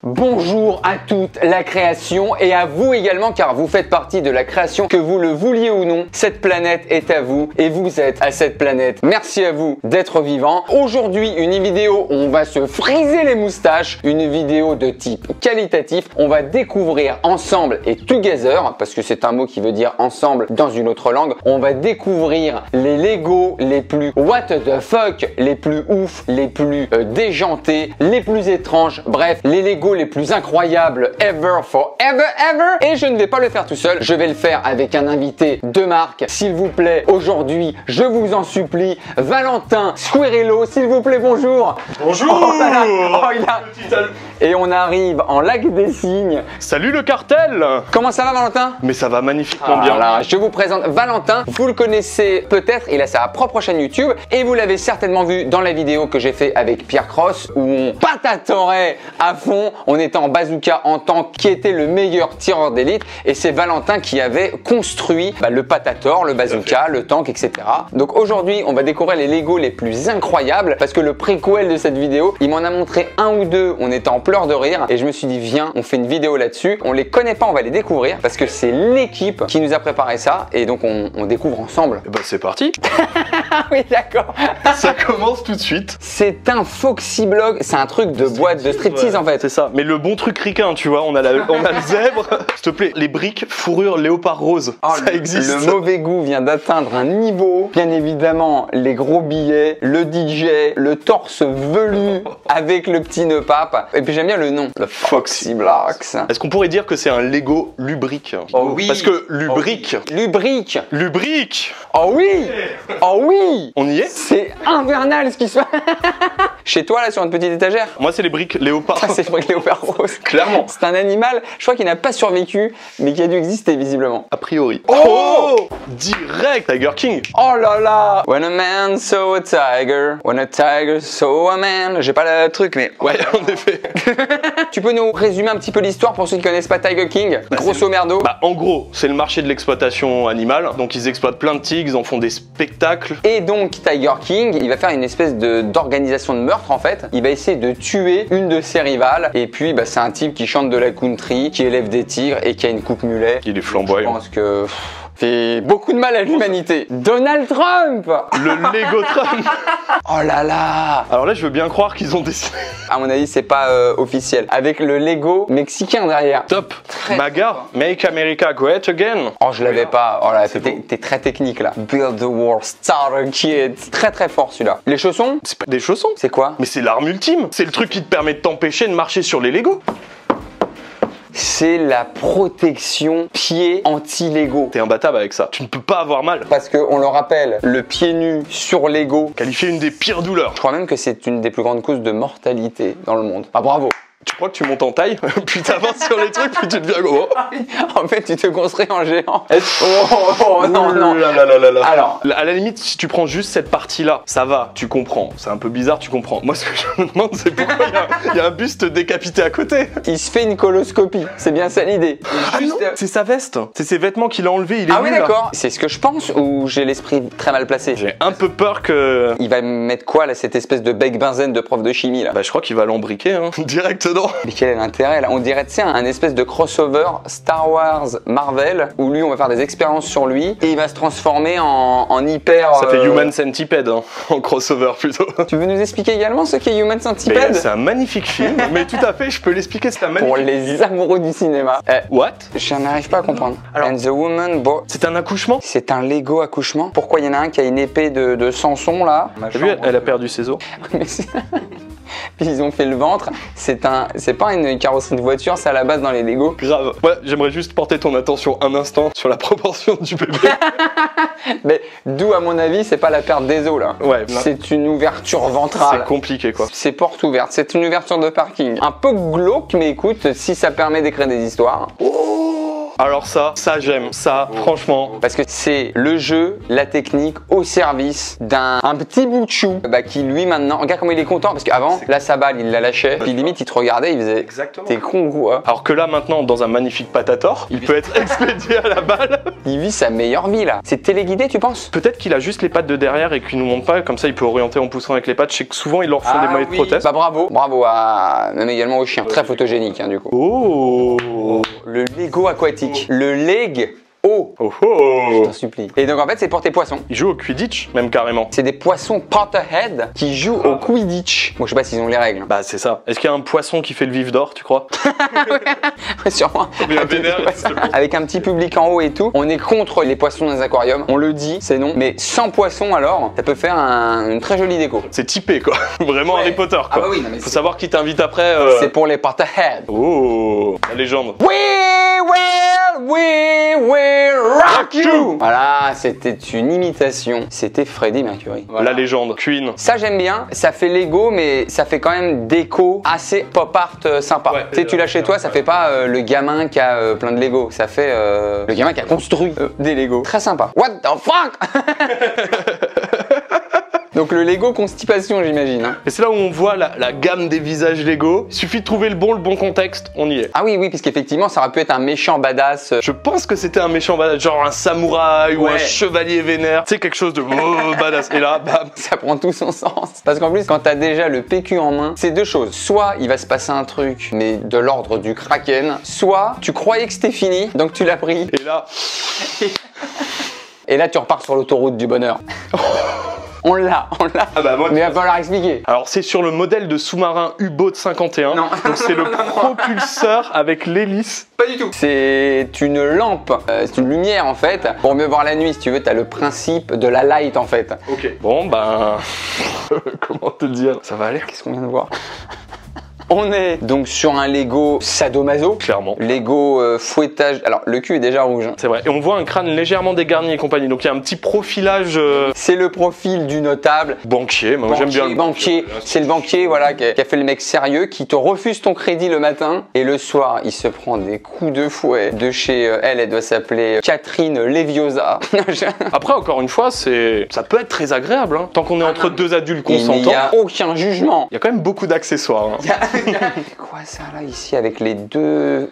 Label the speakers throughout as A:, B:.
A: Bonjour à toute la création et à vous également car vous faites partie de la création, que vous le vouliez ou non. Cette planète est à vous et vous êtes à cette planète. Merci à vous d'être vivants. Aujourd'hui, une vidéo où on va se friser les moustaches, une vidéo de type qualitatif. On va découvrir ensemble et together, parce que c'est un mot qui veut dire ensemble dans une autre langue. On va découvrir les Lego les plus what the fuck, les plus ouf, les plus déjantés, les plus étranges. Bref, les Lego les plus incroyables ever, forever, ever. Et je ne vais pas le faire tout seul, je vais le faire avec un invité de marque. S'il vous plaît, aujourd'hui, je vous en supplie, Valentin Squirello, s'il vous plaît, bonjour.
B: Bonjour.
A: Et on arrive en lac des Cygnes.
B: Salut le cartel.
A: Comment ça va, Valentin?
B: Mais ça va magnifiquement bien.
A: Voilà, je vous présente Valentin. Vous le connaissez peut-être, il a sa propre chaîne YouTube et vous l'avez certainement vu dans la vidéo que j'ai fait avec Pierre Cross où on patatorait à fond. On était en bazooka en tank, qui était le meilleur tireur d'élite, et c'est Valentin qui avait construit le patator, le bazooka, le tank, etc. Donc aujourd'hui, on va découvrir les Lego les plus incroyables parce que le préquel de cette vidéo, il m'en a montré un ou deux. On était en pleurs de rire et je me suis dit viens, on fait une vidéo là-dessus. On les connaît pas, on va les découvrir parce que c'est l'équipe qui nous a préparé ça et donc on découvre ensemble.
B: Bah c'est parti.
A: Oui, d'accord.
B: Ça commence tout de suite.
A: C'est un Foxy Blog, c'est un truc de boîte de striptease en fait.
B: C'est ça. Mais le bon truc ricain, tu vois, on a le zèbre. S'il te plaît, les briques fourrure léopard rose, ça existe.
A: Le mauvais goût vient d'atteindre un niveau. Bien évidemment, les gros billets, le DJ, le torse velu avec le petit nœud pape. Et puis j'aime bien le nom, le Foxy Blocks.
B: Est-ce qu'on pourrait dire que c'est un Lego lubrique?
A: Oh oui.
B: Parce que lubrique.
A: Lubrique.
B: Lubrique.
A: Oh oui. Oh oui.
B: On y est?
A: C'est infernal ce qui se passe. Chez toi là sur une petite étagère?
B: Moi c'est les briques léopard.
A: Ça c'est les briques léopard rose.
B: Clairement.
A: C'est un animal, je crois qu'il n'a pas survécu, mais qui a dû exister visiblement.
B: A priori. Oh, direct Tiger King.
A: Oh là là. When a man saw a tiger, when a tiger saw a man. J'ai pas le truc mais...
B: Ouais, en effet.
A: Tu peux nous résumer un petit peu l'histoire pour ceux qui connaissent pas Tiger King? Grosso merdo.
B: En gros, c'est le marché de l'exploitation animale. Donc ils exploitent plein de tigres, ils en font des spectacles.
A: Et donc Tiger King, il va faire une espèce d'organisation de meurtre en fait. Il va essayer de tuer une de ses rivales. Et puis c'est un type qui chante de la country, qui élève des tigres et qui a une coupe mulet.
B: Il est flamboyant.
A: Je pense que... fait beaucoup de mal à l'humanité. Donald Trump.
B: Le Lego Trump.
A: Oh là là.
B: Alors là, je veux bien croire qu'ils ont décidé.
A: À mon avis, c'est pas officiel. Avec le Lego mexicain derrière.
B: Top. MAGA, Make America Great Again.
A: Oh, je l'avais pas. Oh là, t'es très technique là. Build the world, start a kid. Très très fort celui-là. Les chaussons?
B: C'est pas des chaussons.
A: C'est quoi?
B: Mais c'est l'arme ultime. C'est le truc qui te permet de t'empêcher de marcher sur les Lego.
A: C'est la protection pied anti-Lego.
B: T'es imbattable avec ça. Tu ne peux pas avoir mal.
A: Parce que, on le rappelle, le pied nu sur Lego,
B: qualifié une des pires douleurs.
A: Je crois même que c'est une des plus grandes causes de mortalité dans le monde. Ah bravo.
B: Tu crois que tu montes en taille, puis t'avances sur les trucs, puis tu deviens gros.
A: En fait, tu te construis en géant. Oh, non, non.
B: Alors, à la limite, si tu prends juste cette partie-là, ça va, tu comprends. C'est un peu bizarre, tu comprends. Moi, ce que je me demande, c'est pourquoi il y a un buste décapité à côté.
A: Il se fait une coloscopie, c'est bien ça l'idée.
B: C'est sa veste, c'est ses vêtements qu'il a enlevés, il est
A: Ah oui,
B: nul,
A: d'accord. C'est ce que je pense ou j'ai l'esprit très mal placé?
B: J'ai un peu peur que...
A: Il va mettre quoi là, cette espèce de bec benzène de prof de chimie là?
B: Je crois qu'il va l'embriquer, hein, directement.
A: Mais quel est l'intérêt là? On dirait, tu sais, un espèce de crossover Star Wars Marvel où lui, on va faire des expériences sur lui et il va se transformer en hyper...
B: Ça fait Human Centipede, hein, en crossover plutôt.
A: Tu veux nous expliquer également ce qu'est Human Centipede?
B: C'est un magnifique film, mais tout à fait, je peux l'expliquer, c'est un magnifique...
A: Pour les amoureux du cinéma.
B: What?
A: Je n'arrive pas à comprendre.
B: Alors,
A: And the woman
B: c'est un accouchement?
A: C'est un Lego accouchement? Pourquoi il y en a un qui a une épée de Samson là?
B: T'as vu, elle a perdu ses os.
A: Puis ils ont fait le ventre. C'est pas une carrosserie de voiture, c'est à la base dans les Lego.
B: Grave. Ouais, j'aimerais juste porter ton attention un instant sur la proportion du bébé.
A: Mais d'où à mon avis, c'est pas la perte des os là.
B: Ouais.
A: C'est une ouverture ventrale.
B: C'est compliqué quoi.
A: C'est porte ouverte. C'est une ouverture de parking. Un peu glauque, mais écoute, si ça permet d'écrire des histoires.
B: Oh! Alors ça j'aime. Ça, franchement.
A: Parce que c'est le jeu, la technique au service d'un petit bout de chou qui lui maintenant, regarde comment il est content parce qu'avant la sa balle il la lâchait, puis limite il te regardait, il faisait
B: exactement.
A: T'es con quoi.
B: Alors que là maintenant dans un magnifique patator, il peut être expédié à la balle.
A: Il vit sa meilleure vie là. C'est téléguidé tu penses?
B: Peut-être qu'il a juste les pattes de derrière et qu'il nous montre pas, comme ça il peut orienter en poussant avec les pattes. Je sais que souvent ils leur font des moyens de prothèse.
A: Bah bravo à même également au chien. Très photogénique du coup.
B: Oh,
A: le Lego aquatique. Le leg. Oh, je t'en supplie. Et donc en fait c'est pour tes poissons.
B: Ils jouent au Quidditch même carrément.
A: C'est des poissons Potterhead qui jouent au Quidditch. Bon je sais pas s'ils ont les règles.
B: Bah c'est ça. Est-ce qu'il y a un poisson qui fait le vif d'or tu crois?
A: Sûrement. Avec un petit public en haut et tout. On est contre les poissons dans les aquariums. On le dit, c'est non. Mais sans poissons alors, ça peut faire une très jolie déco.
B: C'est typé quoi. Vraiment Harry Potter quoi.
A: Ah bah oui, non, mais
B: faut savoir qui t'invite après.
A: C'est pour les Potterhead.
B: Oh, la légende.
A: We will rock you. Voilà, c'était une imitation. C'était Freddie Mercury. Voilà.
B: La légende, Queen.
A: Ça j'aime bien. Ça fait Lego, mais ça fait quand même déco assez pop art sympa.
B: Ouais,
A: tu sais, tu l'as chez toi, ça fait pas le gamin qui a plein de Lego. Ça fait le gamin qui a construit des Lego. Très sympa. What the fuck? Donc le Lego constipation j'imagine. Hein.
B: Et c'est là où on voit la gamme des visages Lego. Il suffit de trouver le bon contexte, on y est.
A: Ah oui, puisqu'effectivement ça aurait pu être un méchant badass.
B: Je pense que c'était un méchant badass, genre un samouraï ou un chevalier vénère. C'est quelque chose de badass. Et là, bam.
A: Ça prend tout son sens. Parce qu'en plus, quand t'as déjà le PQ en main, c'est deux choses. Soit il va se passer un truc, mais de l'ordre du Kraken. Soit tu croyais que c'était fini, donc tu l'as pris.
B: Et là...
A: Et là tu repars sur l'autoroute du bonheur. On l'a.
B: Ah bah moi,
A: mais il va falloir expliquer.
B: Alors c'est sur le modèle de sous-marin U-Boat 51.
A: Non.
B: Donc c'est le propulseur avec l'hélice.
A: Pas du tout. C'est une lampe, c'est une lumière en fait. Pour mieux voir la nuit, si tu veux, t'as le principe de la light en fait.
B: Ok. Bon ben... Comment te dire? Ça va aller?
A: Qu'est-ce qu'on vient de voir? On est donc sur un Lego sadomaso.
B: Clairement.
A: Lego fouettage. Alors, le cul est déjà rouge. Hein.
B: C'est vrai. Et on voit un crâne légèrement dégarni et compagnie. Donc, il y a un petit profilage...
A: C'est le profil du notable.
B: Banquier. Moi, j'aime bien le
A: banquier. C'est le banquier, voilà, qui a fait le mec sérieux, qui te refuse ton crédit le matin. Et le soir, il se prend des coups de fouet. De chez elle doit s'appeler Catherine Leviosa.
B: Après, encore une fois, ça peut être très agréable. Hein, tant qu'on est entre deux adultes consentants.
A: Il n'y a aucun jugement.
B: Il y a quand même beaucoup d'accessoires. Hein.
A: C'est quoi ça là ici avec les deux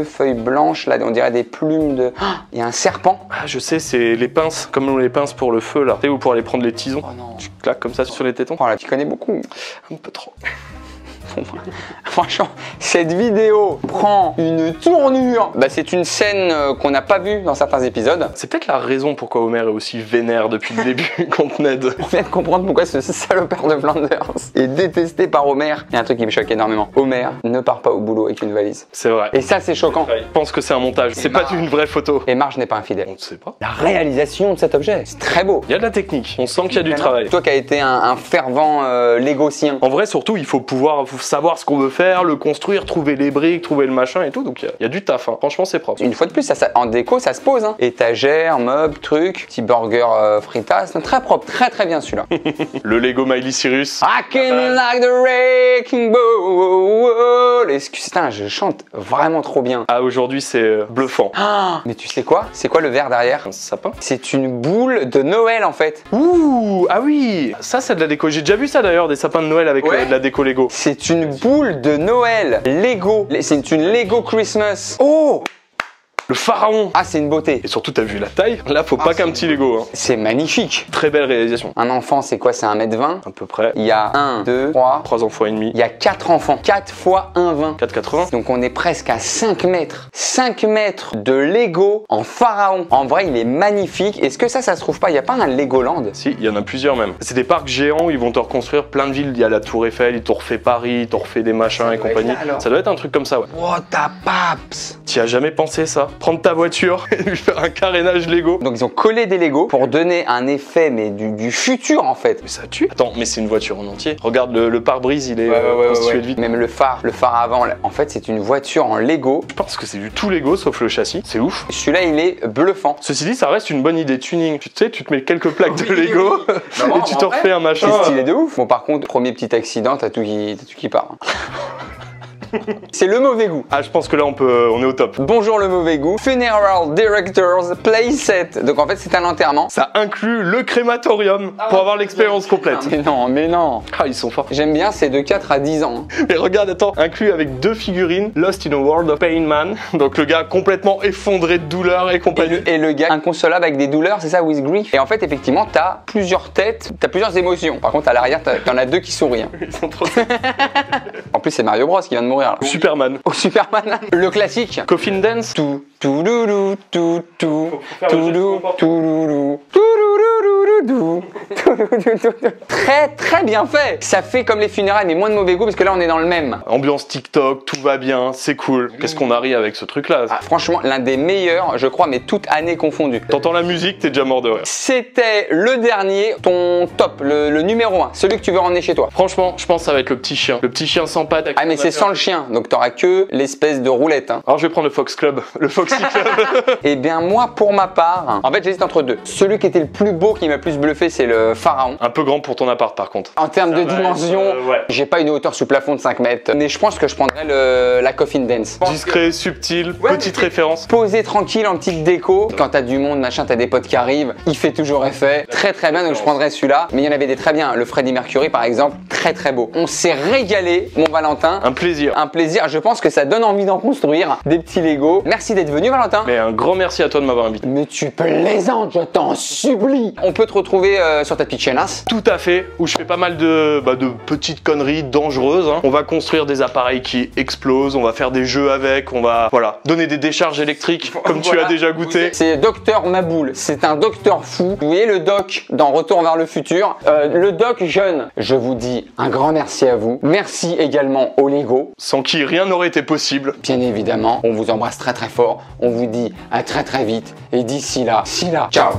A: feuilles blanches là, on dirait des plumes de... Il y a un serpent.
B: Ah je sais, c'est les pinces, comme les pinces pour le feu là. Tu sais, ou pour aller prendre les tisons.
A: Oh non.
B: Tu claques comme ça sur les tétons.
A: Oh là, tu connais beaucoup.
B: Un peu trop.
A: Franchement, cette vidéo prend une tournure. Bah, c'est une scène qu'on n'a pas vue dans certains épisodes.
B: C'est peut-être la raison pourquoi Homer est aussi vénère depuis le début contre Ned.
A: On vient de comprendre pourquoi ce salopard de Flanders est détesté par Homer. Il y a un truc qui me choque énormément. Homer ne part pas au boulot avec une valise.
B: C'est vrai.
A: Et ça, c'est choquant.
B: Je pense que c'est un montage. C'est pas une vraie photo.
A: Et Marge n'est pas infidèle.
B: On ne sait pas.
A: La réalisation de cet objet, c'est très beau.
B: Il y a de la technique. On sent qu'il y a du travail.
A: Toi qui as été un fervent légocien.
B: En vrai, surtout, il faut savoir ce qu'on veut faire, le construire, trouver les briques, trouver le machin et tout. Donc il y a du taf. Hein. Franchement, c'est propre.
A: Une fois de plus, en déco, ça se pose. Hein. Étagère, meubles, trucs, petit burger fritas. Très propre, très bien celui-là.
B: Le Lego Miley Cyrus.
A: I can like the wrecking ball. Putain, je chante vraiment trop bien.
B: Ah, aujourd'hui, c'est bluffant.
A: Ah, mais tu sais quoi? C'est quoi le vert derrière?
B: Un sapin.
A: C'est une boule de Noël en fait.
B: Ouh, ah oui, ça c'est de la déco. J'ai déjà vu ça d'ailleurs, des sapins de Noël avec de la déco Lego.
A: C'est une boule de Noël Lego. C'est une Lego Christmas. Oh!
B: Le pharaon.
A: Ah, c'est une beauté.
B: Et surtout, t'as vu la taille? Là, faut pas qu'un petit Lego. Hein.
A: C'est magnifique.
B: Très belle réalisation.
A: Un enfant, c'est quoi? C'est 1m20
B: à peu près.
A: Il y a 1, 2, 3.
B: 3 enfants et demi.
A: Il y a 4 enfants. 4 fois 1,20.
B: 4,80.
A: Donc on est presque à 5 mètres. 5 mètres de Lego en pharaon. En vrai, il est magnifique. Est-ce que ça se trouve pas? Il n'y a pas un Legoland?
B: Si, il y en a plusieurs même. C'est des parcs géants où ils vont te reconstruire plein de villes. Il y a la Tour Eiffel, ils t'ont refait Paris, ils t'ont refait des machins et compagnie. Ça doit être un truc comme ça, ouais.
A: What the paps?
B: T'y as jamais pensé ça? Prendre ta voiture et lui faire un carénage Lego.
A: Donc ils ont collé des Lego pour donner un effet mais du futur en fait.
B: Mais ça tue. Attends, mais c'est une voiture en entier. Regarde le pare-brise, il est constitué de vitre.
A: Même le phare avant, en fait c'est une voiture en Lego.
B: Je pense que c'est du tout Lego sauf le châssis. C'est ouf.
A: Celui-là il est bluffant.
B: Ceci dit, ça reste une bonne idée tuning. Tu sais, tu te mets quelques plaques de Lego et tu te refais un machin.
A: C'est stylé de ouf. Bon par contre, premier petit accident, t'as tout qui part. C'est le mauvais goût.
B: Ah, je pense que là on est au top.
A: Bonjour le mauvais goût. Funeral Directors Playset. Donc en fait c'est un enterrement.
B: Ça inclut le crématorium pour avoir l'expérience complète.
A: Mais non, mais non.
B: Ah, ils sont forts.
A: J'aime bien, c'est de 4 à 10 ans.
B: Mais regarde, attends, inclus avec 2 figurines, Lost in a World of Pain Man. Donc le gars complètement effondré de douleur et compagnie.
A: Et le gars inconsolable avec des douleurs, c'est ça, with grief. Et en fait, effectivement, t'as plusieurs têtes, t'as plusieurs émotions. Par contre, à l'arrière, t'en as 2 qui sourient.
B: Ils sont trop...
A: En plus, c'est Mario Bros qui vient de mourir. Là.
B: Superman.
A: Oh, Superman. Le classique.
B: Coffin Dance.
A: Tout, tout, doudou, tout, tout,
B: faire le geste
A: tout,
B: pour
A: tout, doudou, très très bien fait. Ça fait comme les funérailles mais moins de mauvais goût parce que là on est dans le même.
B: Ambiance TikTok, tout va bien, c'est cool. Qu'est-ce qu'on a ri avec ce truc là?
A: Ah, franchement l'un des meilleurs je crois mais toute année confondue.
B: T'entends la musique, t'es déjà mort de rire.
A: C'était le dernier, ton top, le numéro 1, celui que tu veux ramener chez toi.
B: Franchement, je pense que ça va être le petit chien. Le petit chien sans pattes.
A: Ah mais c'est sans le chien donc t'auras que l'espèce de roulette. Hein.
B: Alors je vais prendre le Fox Club, le Foxy Club.
A: Et bien moi pour ma part, en fait j'hésite entre deux. Celui qui était le plus beau, qui m'a plus bluffé, c'est le pharaon.
B: Un peu grand pour ton appart par contre.
A: En termes de dimension,
B: ouais.
A: j'ai pas une hauteur sous plafond de 5 mètres. Mais je pense que je prendrais la Coffin Dance.
B: Discret, subtil, petite référence.
A: Posé tranquille en petite déco. Quand t'as du monde, machin, t'as des potes qui arrivent, il fait toujours effet. Très très bien, donc je prendrais celui-là. Mais il y en avait des très bien. Le Freddie Mercury par exemple, très très beau. On s'est régalé, mon Valentin.
B: Un plaisir.
A: Un plaisir. Je pense que ça donne envie d'en construire des petits Lego. Merci d'être venu, Valentin.
B: Mais un grand merci à toi de m'avoir invité.
A: Mais tu plaisantes, je t'en supplie. On peut te retrouver sur ta petite chaîne.
B: Tout à fait, où je fais pas mal de petites conneries dangereuses. Hein. On va construire des appareils qui explosent, on va faire des jeux avec, on va donner des décharges électriques comme tu as déjà goûté.
A: C'est Docteur Maboule, c'est un docteur fou. Vous voyez le doc dans Retour vers le futur, le doc jeune. Je vous dis un grand merci à vous. Merci également aux Lego.
B: Sans qui rien n'aurait été possible.
A: Bien évidemment, on vous embrasse très très fort. On vous dit à très très vite. Et d'ici là, ciao.